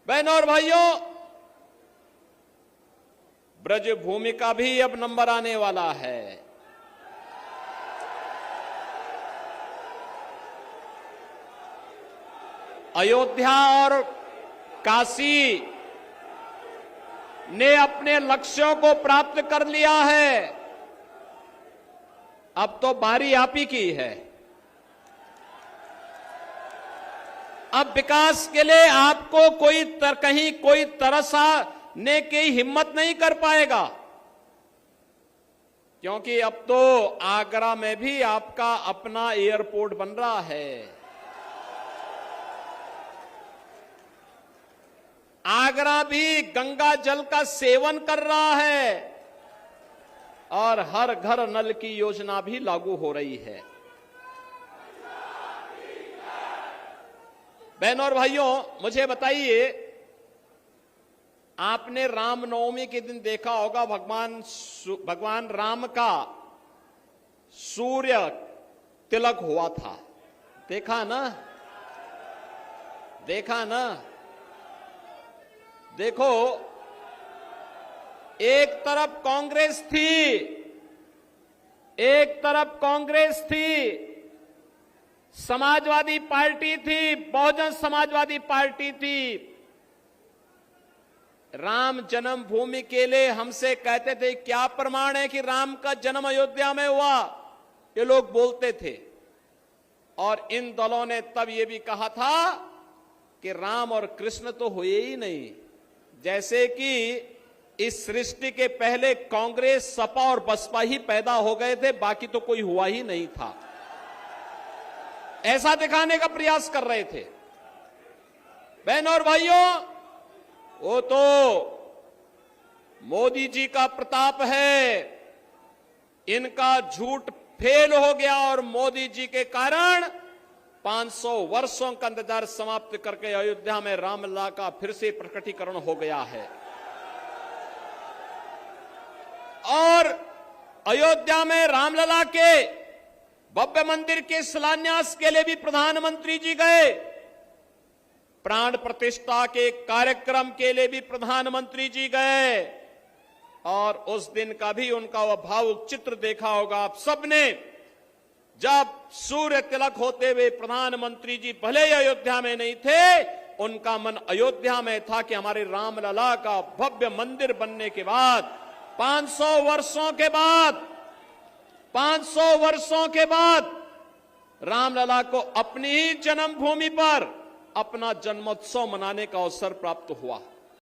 बहनों और भाइयों, ब्रज भूमि का भी अब नंबर आने वाला है। अयोध्या और काशी ने अपने लक्ष्यों को प्राप्त कर लिया है। अब तो बारी आप ही की है। अब विकास के लिए आपको कहीं कोई तरसाने की हिम्मत नहीं कर पाएगा, क्योंकि अब तो आगरा में भी आपका अपना एयरपोर्ट बन रहा है। आगरा भी गंगा जल का सेवन कर रहा है और हर घर नल की योजना भी लागू हो रही है। बहनों और भाइयों, मुझे बताइए, आपने रामनवमी के दिन देखा होगा भगवान राम का सूर्य तिलक हुआ था। देखा ना? देखा ना? देखो, एक तरफ कांग्रेस थी, समाजवादी पार्टी थी, बहुजन समाजवादी पार्टी थी। राम जन्मभूमि के लिए हमसे कहते थे क्या प्रमाण है कि राम का जन्म अयोध्या में हुआ, ये लोग बोलते थे। और इन दलों ने तब ये भी कहा था कि राम और कृष्ण तो हुए ही नहीं, जैसे कि इस सृष्टि के पहले कांग्रेस, सपा और बसपा ही पैदा हो गए थे, बाकी तो कोई हुआ ही नहीं था। ऐसा दिखाने का प्रयास कर रहे थे। बहनों और भाइयों, वो तो मोदी जी का प्रताप है, इनका झूठ फेल हो गया और मोदी जी के कारण 500 वर्षों का इंतजार समाप्त करके अयोध्या में रामलला का फिर से प्रकटीकरण हो गया है। और अयोध्या में रामलला के भव्य मंदिर के शिलान्यास के लिए भी प्रधानमंत्री जी गए। प्राण प्रतिष्ठा के कार्यक्रम के लिए भी प्रधानमंत्री जी गए और उस दिन का भी उनका वह भावुक चित्र देखा होगा आप सबने, जब सूर्य तिलक होते हुए प्रधानमंत्री जी भले ही अयोध्या में नहीं थे, उनका मन अयोध्या में था कि हमारे रामलला का भव्य मंदिर बनने के बाद 500 वर्षों के बाद रामलला को अपनी ही जन्मभूमि पर अपना जन्मोत्सव मनाने का अवसर प्राप्त हुआ।